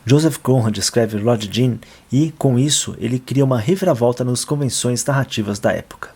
Joseph Conrad escreve Lord Jim e, com isso, ele cria uma reviravolta nas convenções narrativas da época.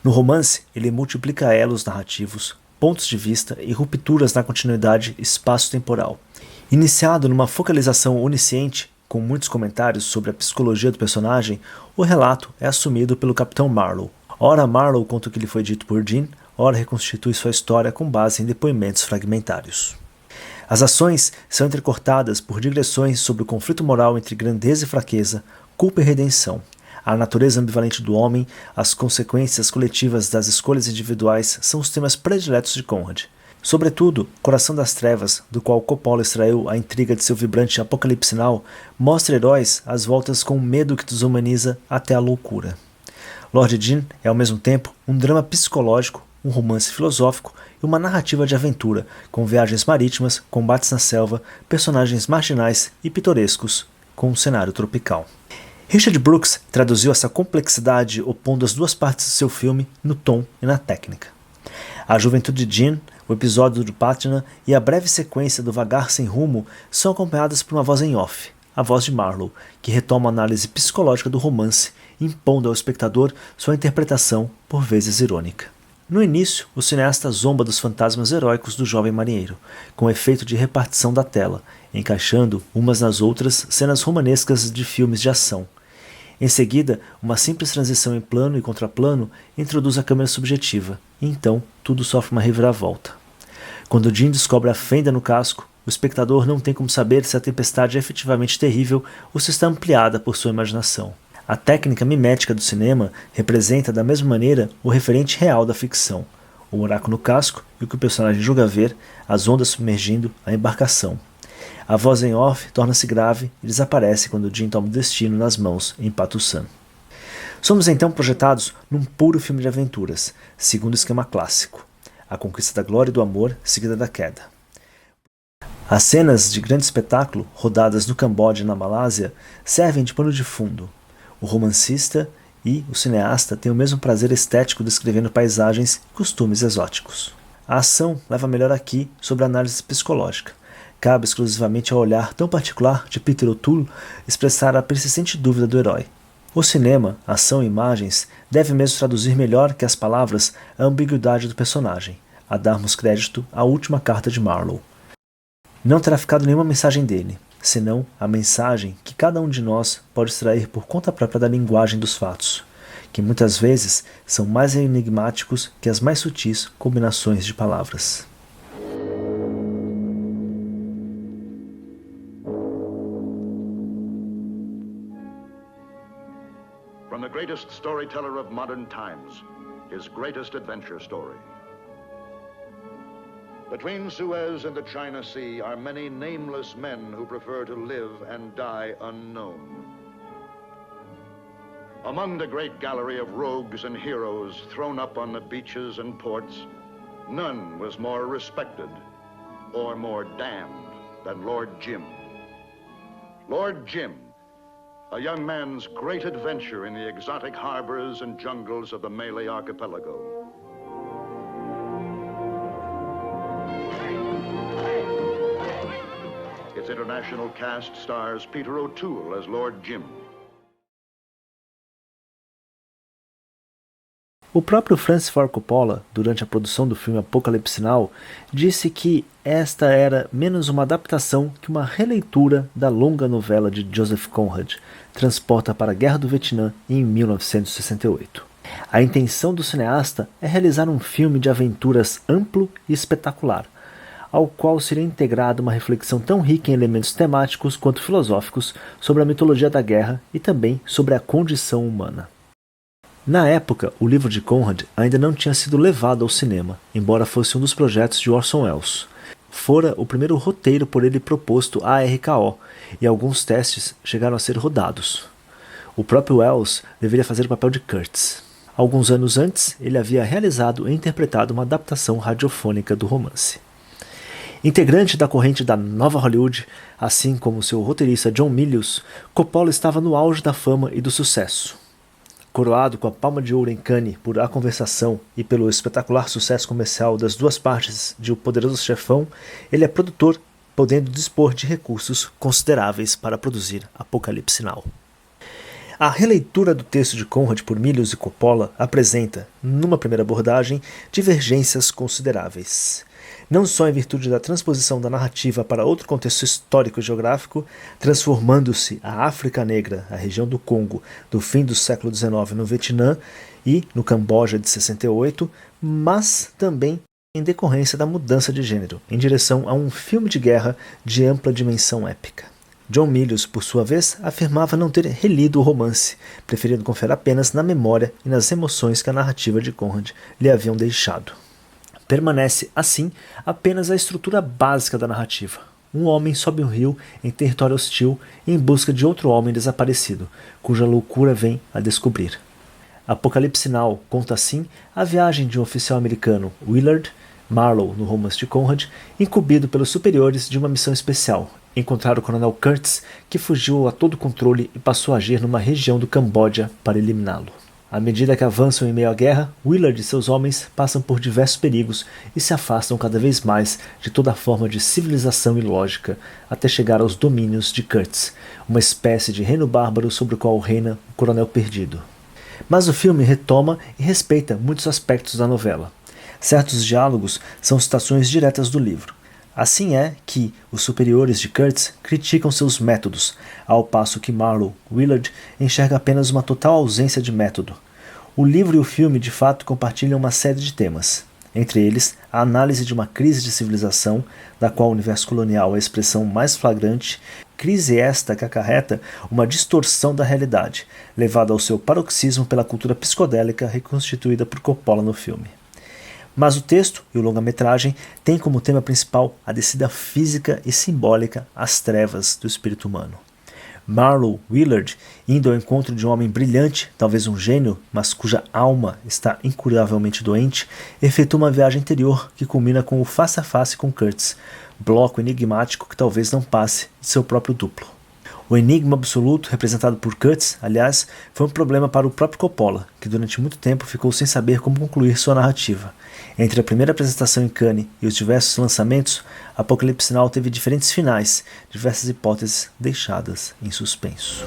No romance, ele multiplica elos narrativos, pontos de vista e rupturas na continuidade espaço-temporal. Iniciado numa focalização onisciente, com muitos comentários sobre a psicologia do personagem, o relato é assumido pelo Capitão Marlowe. Ora Marlowe conta o que lhe foi dito por Jim, ora reconstitui sua história com base em depoimentos fragmentários. As ações são entrecortadas por digressões sobre o conflito moral entre grandeza e fraqueza, culpa e redenção, a natureza ambivalente do homem, as consequências coletivas das escolhas individuais são os temas prediletos de Conrad. Sobretudo, Coração das Trevas, do qual Coppola extraiu a intriga de seu vibrante apocalipse final, mostra heróis às voltas com um medo que desumaniza até a loucura. Lord Jim é ao mesmo tempo um drama psicológico, um romance filosófico e uma narrativa de aventura, com viagens marítimas, combates na selva, personagens marginais e pitorescos, com um cenário tropical. Richard Brooks traduziu essa complexidade opondo as duas partes do seu filme no tom e na técnica. A juventude de Jim, o episódio do Patna e a breve sequência do Vagar Sem Rumo são acompanhadas por uma voz em off, a voz de Marlowe, que retoma a análise psicológica do romance, impondo ao espectador sua interpretação, por vezes irônica. No início, o cineasta zomba dos fantasmas heróicos do jovem marinheiro, com efeito de repartição da tela, encaixando umas nas outras cenas romanescas de filmes de ação. Em seguida, uma simples transição em plano e contraplano introduz a câmera subjetiva, e então tudo sofre uma reviravolta. Quando Jim descobre a fenda no casco, o espectador não tem como saber se a tempestade é efetivamente terrível ou se está ampliada por sua imaginação. A técnica mimética do cinema representa da mesma maneira o referente real da ficção, o buraco no casco e o que o personagem julga ver, as ondas submergindo a embarcação. A voz em off torna-se grave e desaparece quando Jim toma o destino nas mãos em Patusan. Somos então projetados num puro filme de aventuras, segundo o esquema clássico, a conquista da glória e do amor seguida da queda. As cenas de grande espetáculo, rodadas no Camboja e na Malásia, servem de pano de fundo. O romancista e o cineasta têm o mesmo prazer estético descrevendo paisagens e costumes exóticos. A ação leva melhor aqui sobre a análise psicológica. Cabe exclusivamente ao olhar tão particular de Peter O'Toole expressar a persistente dúvida do herói. O cinema, ação e imagens deve mesmo traduzir melhor que as palavras a ambiguidade do personagem, a darmos crédito à última carta de Marlowe. Não terá ficado nenhuma mensagem dele, senão a mensagem que cada um de nós pode extrair por conta própria da linguagem dos fatos, que muitas vezes são mais enigmáticos que as mais sutis combinações de palavras. From the greatest storyteller of modern times, his greatest adventure story. Between Suez and the China Sea are many nameless men who prefer to live and die unknown. Among the great gallery of rogues and heroes thrown up on the beaches and ports, none was more respected or more damned than Lord Jim. Lord Jim, a young man's great adventure in the exotic harbors and jungles of the Malay archipelago. Its international cast stars Peter O'Toole as Lord Jim. O próprio Francis Ford Coppola, durante a produção do filme Apocalipse Now, disse que esta era menos uma adaptação que uma releitura da longa novela de Joseph Conrad, Transporta para a Guerra do Vietnã, em 1968. A intenção do cineasta é realizar um filme de aventuras amplo e espetacular, ao qual seria integrada uma reflexão tão rica em elementos temáticos quanto filosóficos sobre a mitologia da guerra e também sobre a condição humana. Na época, o livro de Conrad ainda não tinha sido levado ao cinema, embora fosse um dos projetos de Orson Welles. Fora o primeiro roteiro por ele proposto à RKO, e alguns testes chegaram a ser rodados. O próprio Welles deveria fazer o papel de Kurtz. Alguns anos antes, ele havia realizado e interpretado uma adaptação radiofônica do romance. Integrante da corrente da Nova Hollywood, assim como seu roteirista John Milius, Coppola estava no auge da fama e do sucesso. Coroado com a Palma de Ouro em Cannes por A Conversação e pelo espetacular sucesso comercial das duas partes de O Poderoso Chefão, ele é produtor, podendo dispor de recursos consideráveis para produzir Apocalipse Now. A releitura do texto de Conrad por Milius e Coppola apresenta, numa primeira abordagem, divergências consideráveis. Não só em virtude da transposição da narrativa para outro contexto histórico e geográfico, transformando-se a África Negra, a região do Congo, do fim do século XIX no Vietnã e no Camboja de 68, mas também em decorrência da mudança de gênero, em direção a um filme de guerra de ampla dimensão épica. John Milius, por sua vez, afirmava não ter relido o romance, preferindo confiar apenas na memória e nas emoções que a narrativa de Conrad lhe haviam deixado. Permanece, assim, apenas a estrutura básica da narrativa. Um homem sobe um rio em território hostil em busca de outro homem desaparecido, cuja loucura vem a descobrir. Apocalipse Now conta, assim, a viagem de um oficial americano, Willard Marlowe, no romance de Conrad, incumbido pelos superiores de uma missão especial, encontrar o coronel Kurtz, que fugiu a todo controle e passou a agir numa região do Camboja para eliminá-lo. À medida que avançam em meio à guerra, Willard e seus homens passam por diversos perigos e se afastam cada vez mais de toda forma de civilização e lógica, até chegar aos domínios de Kurtz, uma espécie de reino bárbaro sobre o qual reina o coronel perdido. Mas o filme retoma e respeita muitos aspectos da novela. Certos diálogos são citações diretas do livro. Assim é que os superiores de Kurtz criticam seus métodos, ao passo que Marlowe Willard enxerga apenas uma total ausência de método. O livro e o filme de fato compartilham uma série de temas, entre eles a análise de uma crise de civilização, da qual o universo colonial é a expressão mais flagrante, crise esta que acarreta uma distorção da realidade, levada ao seu paroxismo pela cultura psicodélica reconstituída por Coppola no filme. Mas o texto e o longa-metragem têm como tema principal a descida física e simbólica às trevas do espírito humano. Marlowe Willard, indo ao encontro de um homem brilhante, talvez um gênio, mas cuja alma está incuravelmente doente, efetua uma viagem interior que culmina com o face-a-face com Kurtz, bloco enigmático que talvez não passe de seu próprio duplo. O enigma absoluto, representado por Kurtz, aliás, foi um problema para o próprio Coppola, que durante muito tempo ficou sem saber como concluir sua narrativa. Entre a primeira apresentação em Cannes e os diversos lançamentos, Apocalipse Now teve diferentes finais, diversas hipóteses deixadas em suspenso.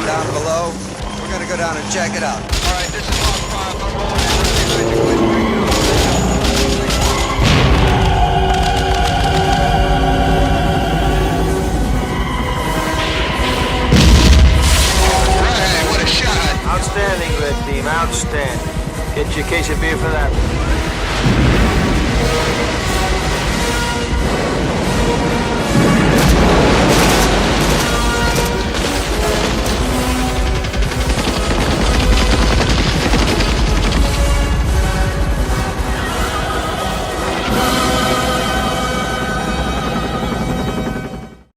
down below. We're gonna go down and check it out. All right, this is Foxtrot. I'm rolling in. Hey, what a shot! Outstanding, Red Team, outstanding. Get you a case of beer for that.